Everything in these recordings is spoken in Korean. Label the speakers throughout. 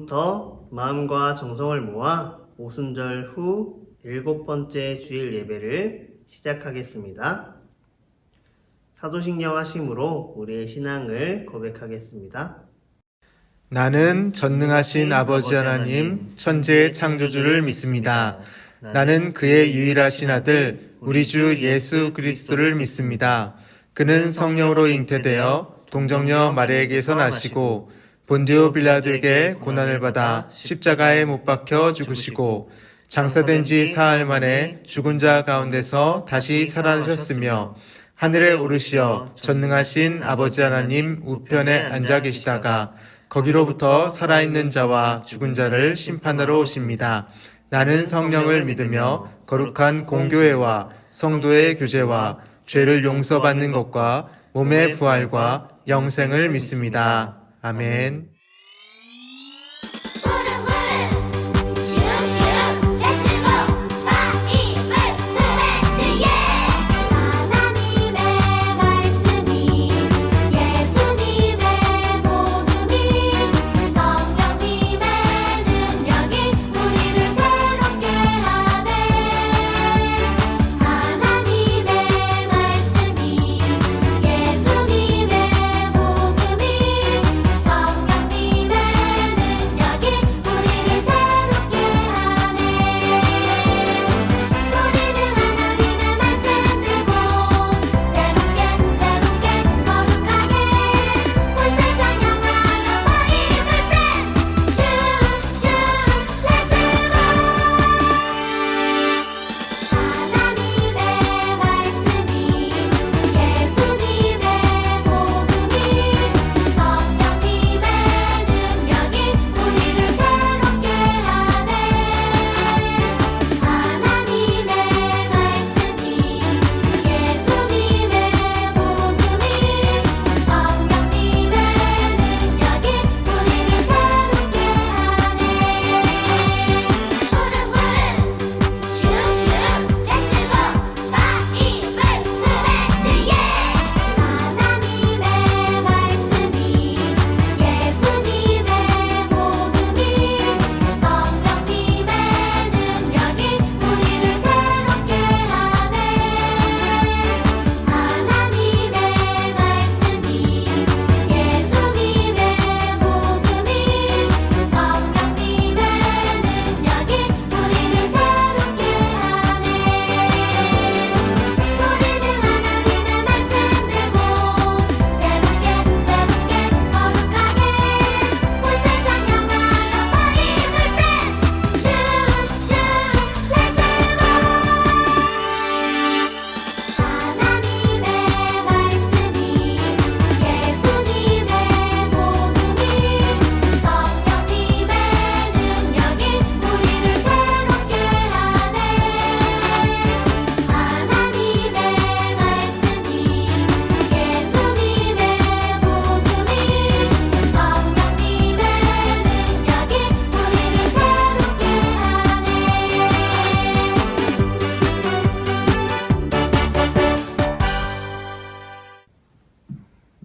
Speaker 1: 지금부터 마음과 정성을 모아 오순절 후 7번째 주일 예배를 시작하겠습니다. 사도신경 하심으로 우리의 신앙을 고백하겠습니다.
Speaker 2: 나는 전능하신 아버지 하나님, 천지의 창조주를 믿습니다. 나는 그의 유일하신 아들, 우리 주 예수 그리스도를 믿습니다. 그는 성령으로 잉태되어 동정녀 마리아에게서 나시고 본디오 빌라도에게 고난을 받아 십자가에 못 박혀 죽으시고 장사된 지 사흘 만에 죽은 자 가운데서 다시 살아나셨으며 하늘에 오르시어 전능하신 아버지 하나님 우편에 앉아 계시다가 거기로부터 살아있는 자와 죽은 자를 심판하러 오십니다. 나는 성령을 믿으며 거룩한 공교회와 성도의 교제와 죄를 용서받는 것과 몸의 부활과 영생을 믿습니다. 아멘.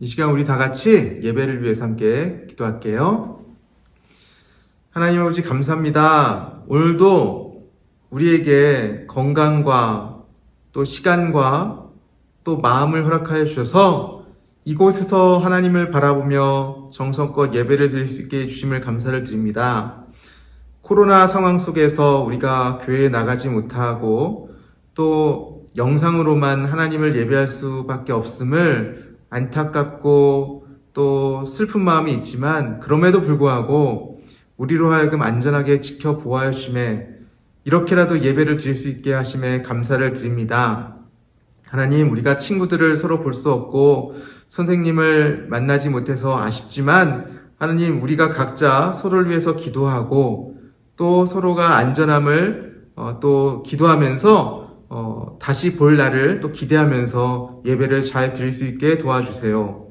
Speaker 3: 이 시간 우리 다 같이 예배를 위해서 함께 기도할게요. 하나님 아버지 감사합니다. 오늘도 우리에게 건강과 또 시간과 또 마음을 허락하여 주셔서 이곳에서 하나님을 바라보며 정성껏 예배를 드릴 수 있게 해주심을 감사를 드립니다. 코로나 상황 속에서 우리가 교회에 나가지 못하고 또 영상으로만 하나님을 예배할 수밖에 없음을 안타깝고 또 슬픈 마음이 있지만 그럼에도 불구하고 우리로 하여금 안전하게 지켜보아야 주심에 이렇게라도 예배를 드릴 수 있게 하심에 감사를 드립니다. 하나님, 우리가 친구들을 서로 볼 수 없고 선생님을 만나지 못해서 아쉽지만 하나님, 우리가 각자 서로를 위해서 기도하고 또 서로가 안전함을 또 기도하면서 다시 볼 날을 또 기대하면서 예배를 잘 드릴 수 있게 도와주세요.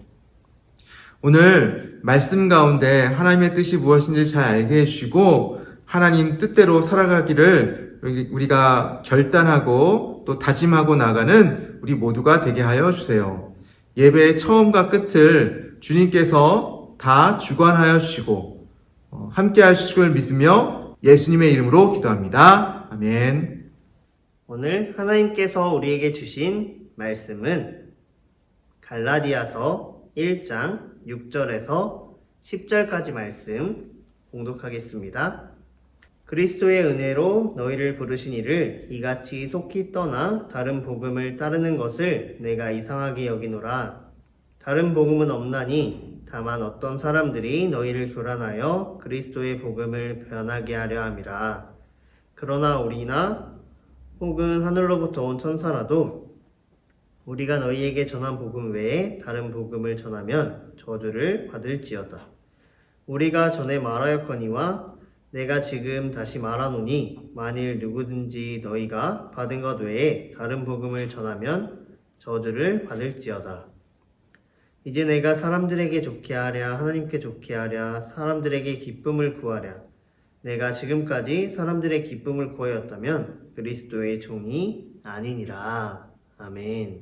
Speaker 3: 오늘 말씀 가운데 하나님의 뜻이 무엇인지 잘 알게 해주시고 하나님 뜻대로 살아가기를 우리가 결단하고 또 다짐하고 나가는 우리 모두가 되게 하여 주세요. 예배의 처음과 끝을 주님께서 다 주관하여 주시고 함께 하실 믿으며 예수님의 이름으로 기도합니다. 아멘.
Speaker 1: 오늘 하나님께서 우리에게 주신 말씀은 갈라디아서 1장 6절에서 10절까지 말씀 봉독하겠습니다. 그리스도의 은혜로 너희를 부르신 이를 이같이 속히 떠나 다른 복음을 따르는 것을 내가 이상하게 여기노라. 다른 복음은 없나니 다만 어떤 사람들이 너희를 교란하여 그리스도의 복음을 변하게 하려 함이라. 그러나 우리나 혹은 하늘로부터 온 천사라도 우리가 너희에게 전한 복음 외에 다른 복음을 전하면 저주를 받을지어다. 우리가 전에 말하였거니와 내가 지금 다시 말하노니 만일 누구든지 너희가 받은 것 외에 다른 복음을 전하면 저주를 받을지어다. 이제 내가 사람들에게 좋게 하랴 하나님께 좋게 하랴 사람들에게 기쁨을 구하랴 내가 지금까지 사람들의 기쁨을 구하였다면 그리스도의 종이 아니니라. 아멘.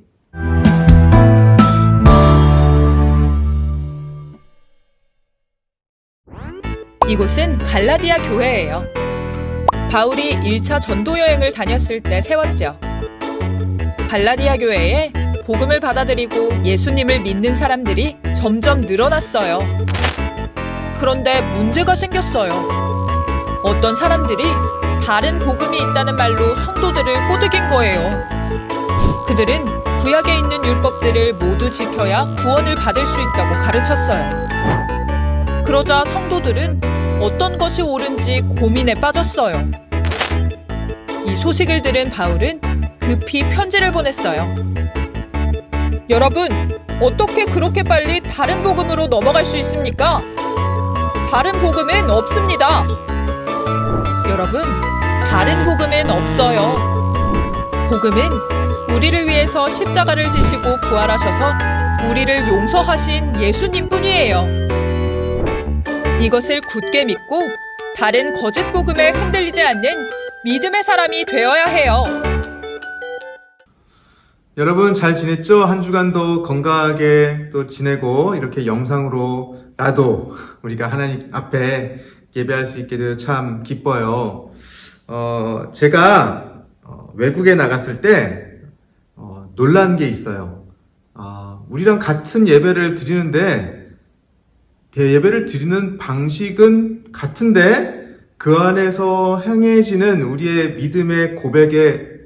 Speaker 4: 이곳은 갈라디아 교회예요. 바울이 1차 전도 여행을 다녔을 때 세웠죠. 갈라디아 교회에 복음을 받아들이고 예수님을 믿는 사람들이 점점 늘어났어요. 그런데 문제가 생겼어요. 어떤 사람들이 다른 복음이 있다는 말로 성도들을 꼬드긴 거예요. 그들은 구약에 있는 율법들을 모두 지켜야 구원을 받을 수 있다고 가르쳤어요. 그러자 성도들은 어떤 것이 옳은지 고민에 빠졌어요. 이 소식을 들은 바울은 급히 편지를 보냈어요. 여러분, 어떻게 그렇게 빨리 다른 복음으로 넘어갈 수 있습니까? 다른 복음은 없습니다. 여러분, 다른 복음은 없어요. 복음은 우리를 위해서 십자가를 지시고 부활하셔서 우리를 용서하신 예수님뿐이에요. 이것을 굳게 믿고 다른 거짓 복음에 흔들리지 않는 믿음의 사람이 되어야 해요.
Speaker 3: 여러분 잘 지냈죠? 한 주간도 건강하게 또 지내고 이렇게 영상으로라도 우리가 하나님 앞에 예배할 수 있게 되어 참 기뻐요. 제가 외국에 나갔을 때 놀란 게 있어요. 우리랑 같은 예배를 드리는데 예배를 드리는 방식은 같은데 그 안에서 행해지는 우리의 믿음의 고백의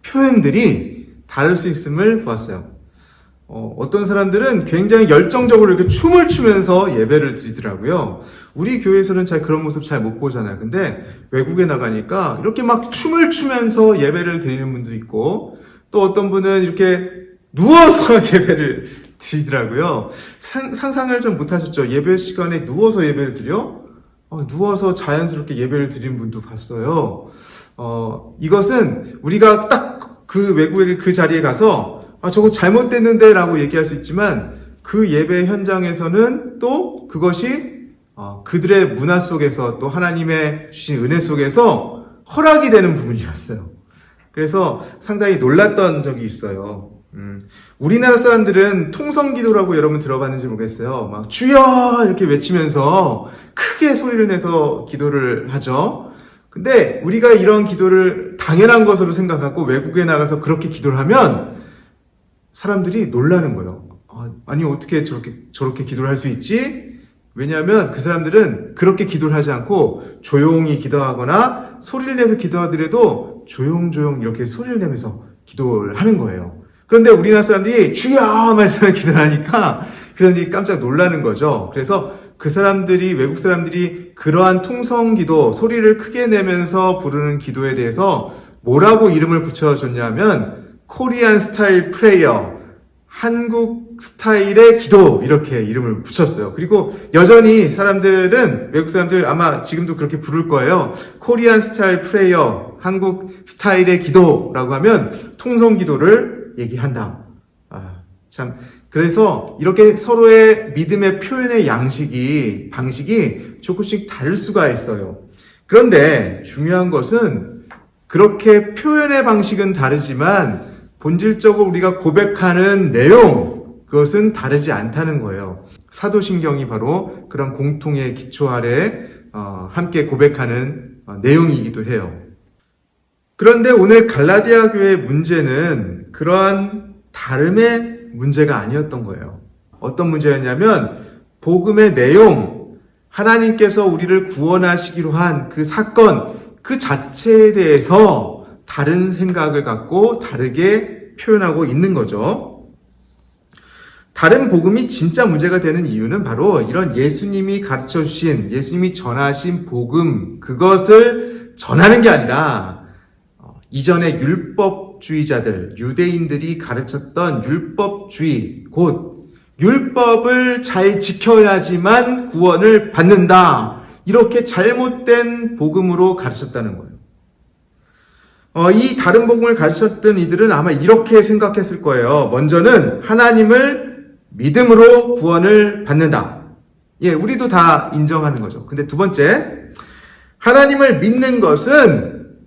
Speaker 3: 표현들이 다를 수 있음을 보았어요. 어떤 사람들은 굉장히 열정적으로 이렇게 춤을 추면서 예배를 드리더라고요. 우리 교회에서는 잘 그런 모습 잘 못 보잖아요. 근데 외국에 나가니까 이렇게 막 춤을 추면서 예배를 드리는 분도 있고 또 어떤 분은 이렇게 누워서 예배를 드리더라고요. 상상을 좀 못하셨죠? 예배 시간에 누워서 예배를 드려? 누워서 자연스럽게 예배를 드리는 분도 봤어요. 이것은 우리가 딱 그 외국의 그 자리에 가서 저거 잘못됐는데 라고 얘기할 수 있지만 그 예배 현장에서는 또 그것이 그들의 문화 속에서 또 하나님의 주신 은혜 속에서 허락이 되는 부분이었어요. 그래서 상당히 놀랐던 적이 있어요. 우리나라 사람들은 통성기도라고 여러분 들어봤는지 모르겠어요. 막 주여 이렇게 외치면서 크게 소리를 내서 기도를 하죠. 근데 우리가 이런 기도를 당연한 것으로 생각하고 외국에 나가서 그렇게 기도를 하면 사람들이 놀라는 거예요. 아니 어떻게 저렇게 기도를 할 수 있지? 왜냐하면 그 사람들은 그렇게 기도를 하지 않고 조용히 기도하거나 소리를 내서 기도하더라도 조용조용 이렇게 소리를 내면서 기도를 하는 거예요. 그런데 우리나라 사람들이 주여 말해서 기도를 하니까 그 사람들이 깜짝 놀라는 거죠. 그래서 그 사람들이, 외국 사람들이 그러한 통성기도, 소리를 크게 내면서 부르는 기도에 대해서 뭐라고 이름을 붙여줬냐면 코리안 스타일 프레이어, 한국 스타일의 기도 이렇게 이름을 붙였어요. 그리고 여전히 사람들은, 외국 사람들 아마 지금도 그렇게 부를 거예요. 코리안 스타일 프레이어, 한국 스타일의 기도라고 하면 통성기도를 얘기한다. 참. 그래서 이렇게 서로의 믿음의 표현의 방식이 조금씩 다를 수가 있어요. 그런데 중요한 것은 그렇게 표현의 방식은 다르지만 본질적으로 우리가 고백하는 내용, 그것은 다르지 않다는 거예요. 사도신경이 바로 그런 공통의 기초 아래 함께 고백하는 내용이기도 해요. 그런데 오늘 갈라디아 교회의 문제는 그러한 다름의 문제가 아니었던 거예요. 어떤 문제였냐면 복음의 내용, 하나님께서 우리를 구원하시기로 한 그 사건, 그 자체에 대해서 다른 생각을 갖고 다르게 표현하고 있는 거죠. 다른 복음이 진짜 문제가 되는 이유는 바로 이런 예수님이 가르쳐 주신, 예수님이 전하신 복음, 그것을 전하는 게 아니라 이전에 율법주의자들, 유대인들이 가르쳤던 율법주의, 곧 율법을 잘 지켜야지만 구원을 받는다. 이렇게 잘못된 복음으로 가르쳤다는 거예요. 이 다른 복음을 가르쳤던 이들은 아마 이렇게 생각했을 거예요. 먼저는 하나님을 믿음으로 구원을 받는다. 예, 우리도 다 인정하는 거죠. 근데 두 번째, 하나님을 믿는 것은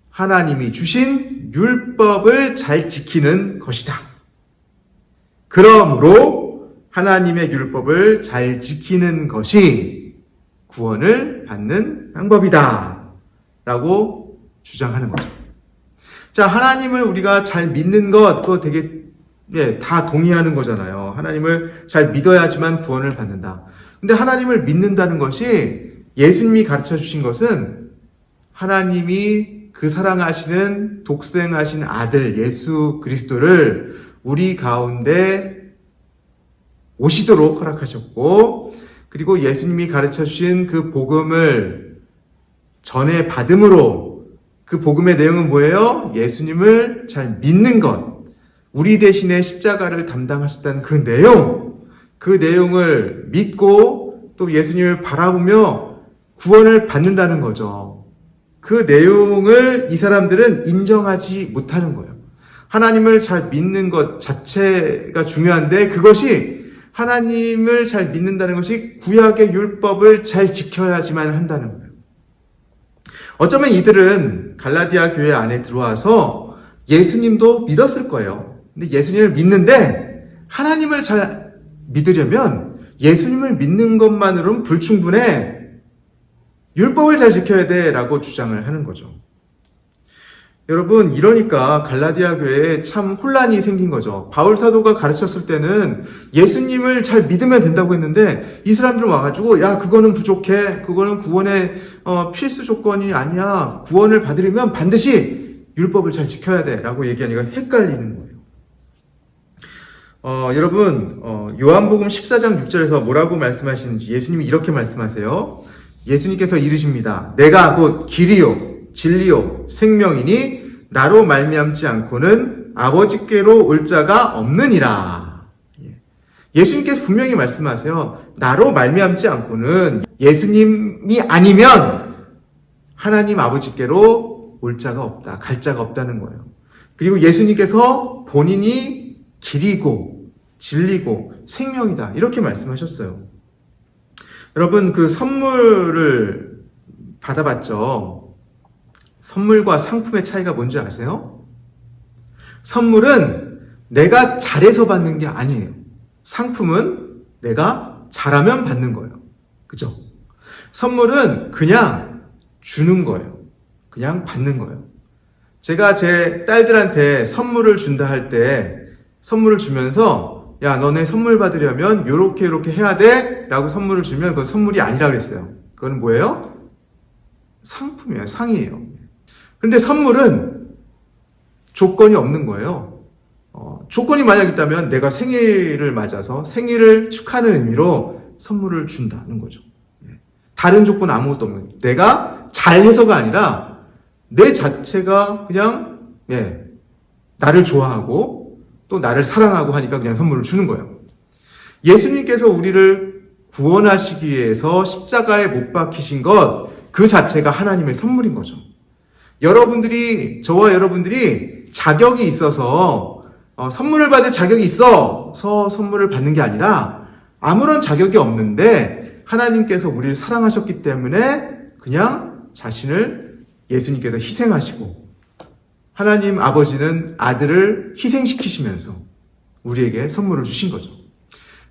Speaker 3: 하나님이 주신 율법을 잘 지키는 것이다. 그러므로 하나님의 율법을 잘 지키는 것이 구원을 받는 방법이다. 라고 주장하는 거죠. 자, 하나님을 우리가 잘 믿는 것, 그거 되게, 다 동의하는 거잖아요. 하나님을 잘 믿어야지만 구원을 받는다. 근데 하나님을 믿는다는 것이 예수님이 가르쳐 주신 것은 하나님이 그 사랑하시는 독생하신 아들 예수 그리스도를 우리 가운데 오시도록 허락하셨고, 그리고 예수님이 가르쳐 주신 그 복음을 전해 받음으로, 그 복음의 내용은 뭐예요? 예수님을 잘 믿는 것, 우리 대신에 십자가를 담당하셨다는 그 내용, 그 내용을 믿고 또 예수님을 바라보며 구원을 받는다는 거죠. 그 내용을 이 사람들은 인정하지 못하는 거예요. 하나님을 잘 믿는 것 자체가 중요한데, 그것이 하나님을 잘 믿는다는 것이 구약의 율법을 잘 지켜야지만 한다는 거예요. 어쩌면 이들은 갈라디아 교회 안에 들어와서 예수님도 믿었을 거예요. 근데 예수님을 믿는데 하나님을 잘 믿으려면 예수님을 믿는 것만으로는 불충분해. 율법을 잘 지켜야 돼 라고 주장을 하는 거죠. 여러분, 이러니까 갈라디아 교회에 참 혼란이 생긴 거죠. 바울 사도가 가르쳤을 때는 예수님을 잘 믿으면 된다고 했는데 이 사람들은 와가지고 야, 그거는 부족해. 그거는 구원의 필수 조건이 아니야. 구원을 받으려면 반드시 율법을 잘 지켜야 돼 라고 얘기하니까 헷갈리는 거예요. 여러분, 요한복음 14장 6절에서 뭐라고 말씀하시는지 예수님이 이렇게 말씀하세요. 예수님께서 이르십니다. 내가 곧 길이요 진리요 생명이니 나로 말미암지 않고는 아버지께로 올 자가 없느니라. 예수님께서 분명히 말씀하세요. 나로 말미암지 않고는, 예수님이 아니면 하나님 아버지께로 올 자가 없다. 갈 자가 없다는 거예요. 그리고 예수님께서 본인이 길이고 진리고 생명이다. 이렇게 말씀하셨어요. 여러분, 그 선물을 받아봤죠? 선물과 상품의 차이가 뭔지 아세요? 선물은 내가 잘해서 받는 게 아니에요. 상품은 내가 잘하면 받는 거예요. 그죠? 선물은 그냥 주는 거예요. 그냥 받는 거예요. 제가 제 딸들한테 선물을 준다 할 때 선물을 주면서 야, 너네 선물 받으려면 요렇게 해야 돼 라고 선물을 주면 그건 선물이 아니라 그랬어요. 그건 뭐예요? 상품이에요. 상이에요. 근데 선물은 조건이 없는 거예요. 조건이 만약 있다면 내가 생일을 맞아서 생일을 축하하는 의미로 선물을 준다는 거죠. 다른 조건은 아무것도 없는 거예요. 내가 잘해서가 아니라 내 자체가 그냥 나를 좋아하고 또 나를 사랑하고 하니까 그냥 선물을 주는 거예요. 예수님께서 우리를 구원하시기 위해서 십자가에 못 박히신 것, 그 자체가 하나님의 선물인 거죠. 저와 여러분들이 자격이 있어서 선물을 받을 자격이 있어서 선물을 받는 게 아니라 아무런 자격이 없는데 하나님께서 우리를 사랑하셨기 때문에 그냥 자신을 예수님께서 희생하시고, 하나님 아버지는 아들을 희생시키시면서 우리에게 선물을 주신 거죠.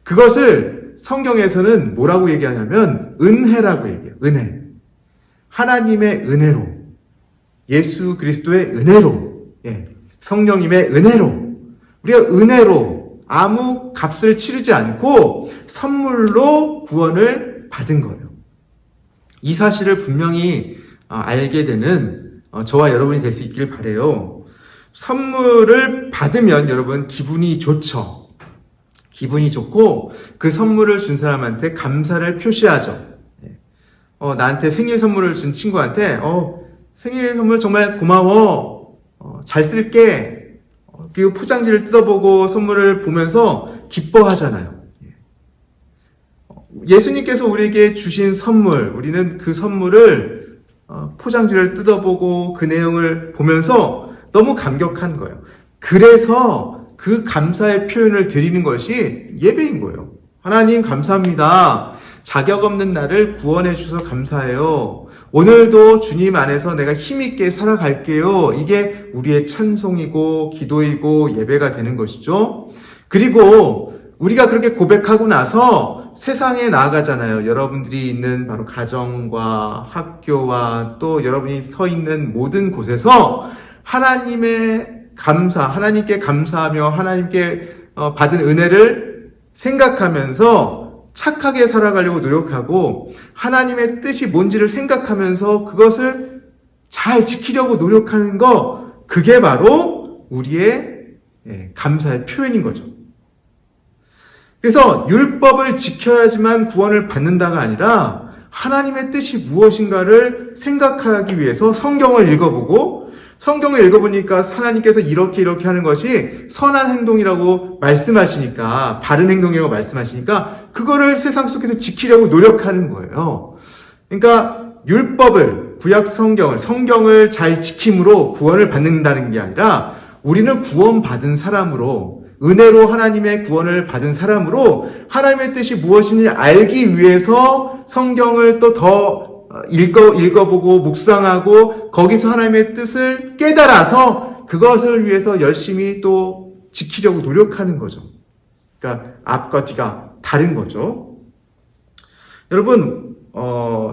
Speaker 3: 그것을 성경에서는 뭐라고 얘기하냐면 은혜라고 얘기해요. 은혜. 하나님의 은혜로, 예수 그리스도의 은혜로, 성령님의 은혜로, 우리가 은혜로 아무 값을 치르지 않고 선물로 구원을 받은 거예요. 이 사실을 분명히 알게 되는 저와 여러분이 될 수 있길 바라요. 선물을 받으면 여러분 기분이 좋죠. 기분이 좋고 그 선물을 준 사람한테 감사를 표시하죠. 나한테 생일 선물을 준 친구한테 생일 선물 정말 고마워. 잘 쓸게. 그리고 포장지를 뜯어보고 선물을 보면서 기뻐하잖아요. 예수님께서 우리에게 주신 선물, 우리는 그 선물을 포장지를 뜯어보고 그 내용을 보면서 너무 감격한 거예요. 그래서 그 감사의 표현을 드리는 것이 예배인 거예요. 하나님 감사합니다. 자격 없는 나를 구원해 주셔서 감사해요. 오늘도 주님 안에서 내가 힘있게 살아갈게요. 이게 우리의 찬송이고 기도이고 예배가 되는 것이죠. 그리고 우리가 그렇게 고백하고 나서 세상에 나아가잖아요. 여러분들이 있는 바로 가정과 학교와 또 여러분이 서 있는 모든 곳에서 하나님의 감사, 하나님께 감사하며 하나님께 받은 은혜를 생각하면서 착하게 살아가려고 노력하고 하나님의 뜻이 뭔지를 생각하면서 그것을 잘 지키려고 노력하는 거, 그게 바로 우리의 감사의 표현인 거죠. 그래서 율법을 지켜야지만 구원을 받는다가 아니라 하나님의 뜻이 무엇인가를 생각하기 위해서 성경을 읽어보고, 성경을 읽어보니까 하나님께서 이렇게 하는 것이 선한 행동이라고 말씀하시니까, 바른 행동이라고 말씀하시니까 그거를 세상 속에서 지키려고 노력하는 거예요. 그러니까 율법을, 구약 성경을 잘 지킴으로 구원을 받는다는 게 아니라 우리는 구원받은 사람으로, 은혜로 하나님의 구원을 받은 사람으로 하나님의 뜻이 무엇인지 알기 위해서 성경을 또 더 읽어보고 묵상하고 거기서 하나님의 뜻을 깨달아서 그것을 위해서 열심히 또 지키려고 노력하는 거죠. 그러니까 앞과 뒤가 다른 거죠. 여러분,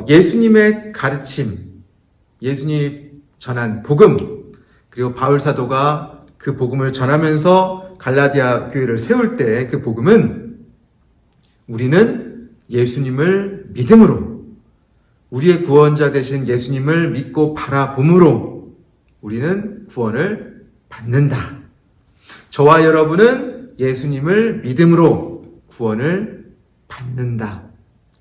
Speaker 3: 예수님의 가르침, 예수님이 전한 복음, 그리고 바울 사도가 그 복음을 전하면서 갈라디아 교회를 세울 때 그 복음은 우리는 예수님을 믿음으로, 우리의 구원자 되신 예수님을 믿고 바라봄으로 우리는 구원을 받는다. 저와 여러분은 예수님을 믿음으로 구원을 받는다.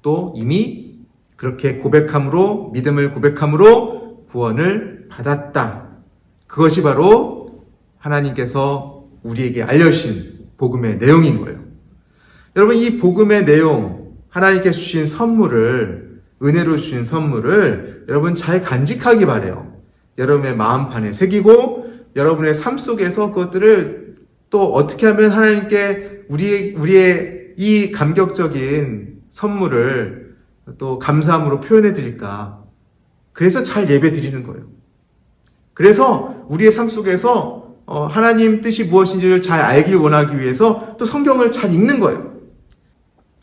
Speaker 3: 또 이미 그렇게 고백함으로, 믿음을 고백함으로 구원을 받았다. 그것이 바로 하나님께서 우리에게 알려주신 복음의 내용인 거예요. 여러분, 이 복음의 내용, 하나님께서 주신 선물을, 은혜로 주신 선물을 여러분 잘 간직하기 바라요. 여러분의 마음판에 새기고 여러분의 삶 속에서 그것들을 또 어떻게 하면 하나님께 우리의 이 감격적인 선물을 또 감사함으로 표현해 드릴까. 그래서 잘 예배 드리는 거예요. 그래서 우리의 삶 속에서 하나님 뜻이 무엇인지를 잘 알길 원하기 위해서 또 성경을 잘 읽는 거예요.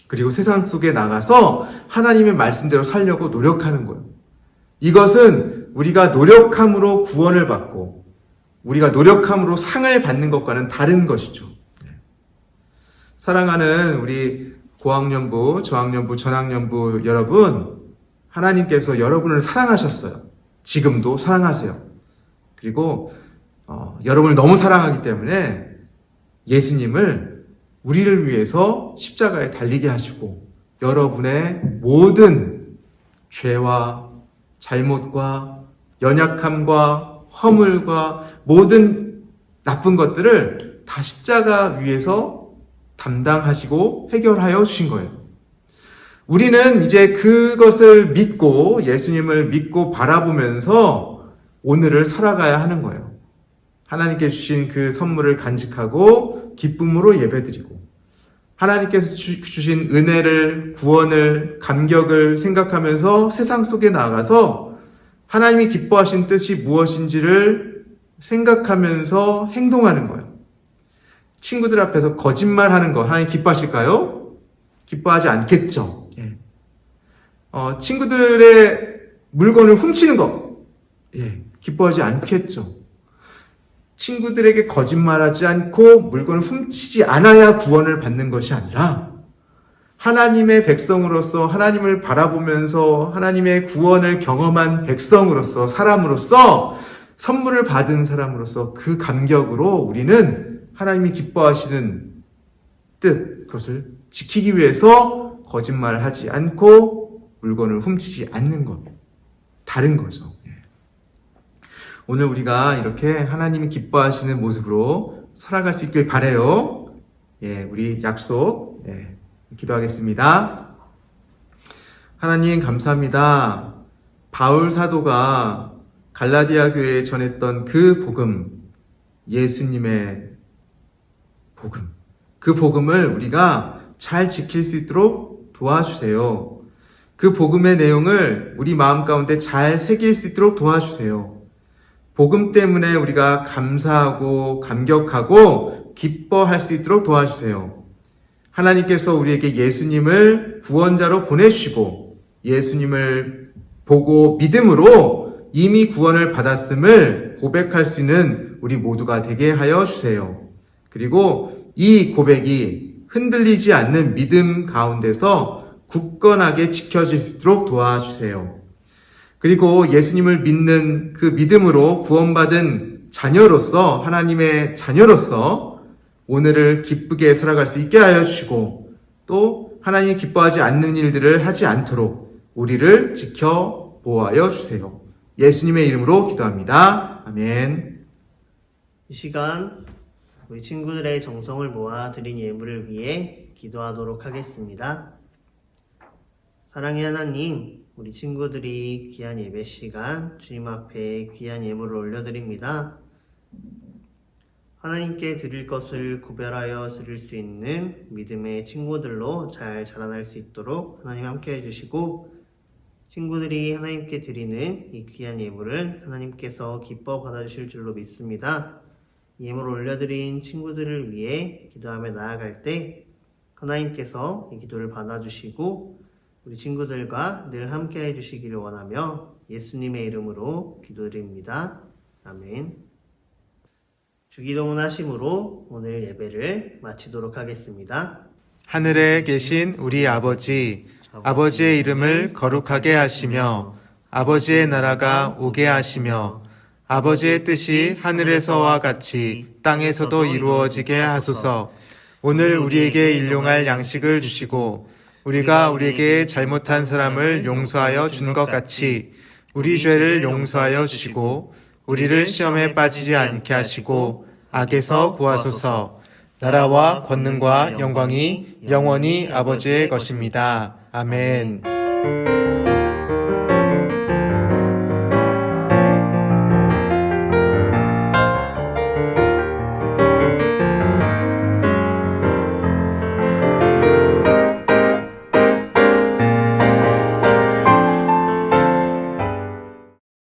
Speaker 3: 그리고 세상 속에 나가서 하나님의 말씀대로 살려고 노력하는 거예요. 이것은 우리가 노력함으로 구원을 받고 우리가 노력함으로 상을 받는 것과는 다른 것이죠. 사랑하는 우리 고학년부, 저학년부, 전학년부 여러분, 하나님께서 여러분을 사랑하셨어요. 지금도 사랑하세요. 그리고 여러분을 너무 사랑하기 때문에 예수님을 우리를 위해서 십자가에 달리게 하시고 여러분의 모든 죄와 잘못과 연약함과 허물과 모든 나쁜 것들을 다 십자가 위에서 담당하시고 해결하여 주신 거예요. 우리는 이제 그것을 믿고 예수님을 믿고 바라보면서 오늘을 살아가야 하는 거예요. 하나님께 주신 그 선물을 간직하고 기쁨으로 예배드리고 하나님께서 주신 은혜를, 구원을, 감격을 생각하면서 세상 속에 나아가서 하나님이 기뻐하신 뜻이 무엇인지를 생각하면서 행동하는 거예요. 친구들 앞에서 거짓말하는 거 하나님 기뻐하실까요? 기뻐하지 않겠죠. 친구들의 물건을 훔치는 것, 기뻐하지 않겠죠. 친구들에게 거짓말하지 않고 물건을 훔치지 않아야 구원을 받는 것이 아니라 하나님의 백성으로서 하나님을 바라보면서 하나님의 구원을 경험한 백성으로서 사람으로서 선물을 받은 사람으로서 그 감격으로 우리는 하나님이 기뻐하시는 뜻, 그것을 지키기 위해서 거짓말을 하지 않고 물건을 훔치지 않는 것, 다른 거죠. 오늘 우리가 이렇게 하나님이 기뻐하시는 모습으로 살아갈 수 있길 바라요. 우리 약속 기도하겠습니다. 하나님 감사합니다. 바울 사도가 갈라디아 교회에 전했던 그 복음, 예수님의 복음, 그 복음을 우리가 잘 지킬 수 있도록 도와주세요. 그 복음의 내용을 우리 마음 가운데 잘 새길 수 있도록 도와주세요. 복음 때문에 우리가 감사하고 감격하고 기뻐할 수 있도록 도와주세요. 하나님께서 우리에게 예수님을 구원자로 보내주시고 예수님을 보고 믿음으로 이미 구원을 받았음을 고백할 수 있는 우리 모두가 되게 하여 주세요. 그리고 이 고백이 흔들리지 않는 믿음 가운데서 굳건하게 지켜질 수 있도록 도와주세요. 그리고 예수님을 믿는 그 믿음으로 구원받은 자녀로서, 하나님의 자녀로서 오늘을 기쁘게 살아갈 수 있게 하여 주시고 또 하나님이 기뻐하지 않는 일들을 하지 않도록 우리를 지켜 보호하여 주세요. 예수님의 이름으로 기도합니다. 아멘.
Speaker 1: 이 시간 우리 친구들의 정성을 모아 드린 예물을 위해 기도하도록 하겠습니다. 사랑의 하나님, 우리 친구들이 귀한 예배 시간 주님 앞에 귀한 예물을 올려드립니다. 하나님께 드릴 것을 구별하여 드릴 수 있는 믿음의 친구들로 잘 자라날 수 있도록 하나님 함께 해주시고 친구들이 하나님께 드리는 이 귀한 예물을 하나님께서 기뻐 받아주실 줄로 믿습니다. 예물을 올려드린 친구들을 위해 기도하며 나아갈 때 하나님께서 이 기도를 받아주시고 우리 친구들과 늘 함께 해주시기를 원하며 예수님의 이름으로 기도드립니다. 아멘. 주기도문 하심으로 오늘 예배를 마치도록 하겠습니다.
Speaker 2: 하늘에 계신 우리 아버지, 아버지의 이름을 거룩하게 하시며 아버지의 나라가 오게 하시며 아버지의 뜻이 하늘에서와 같이 땅에서도 이루어지게 하소서. 오늘 우리에게 일용할 양식을 주시고 우리가 우리에게 잘못한 사람을 용서하여 준 것 같이 우리 죄를 용서하여 주시고 우리를 시험에 빠지지 않게 하시고 악에서 구하소서. 나라와 권능과 영광이 영원히 아버지의 것입니다. 아멘.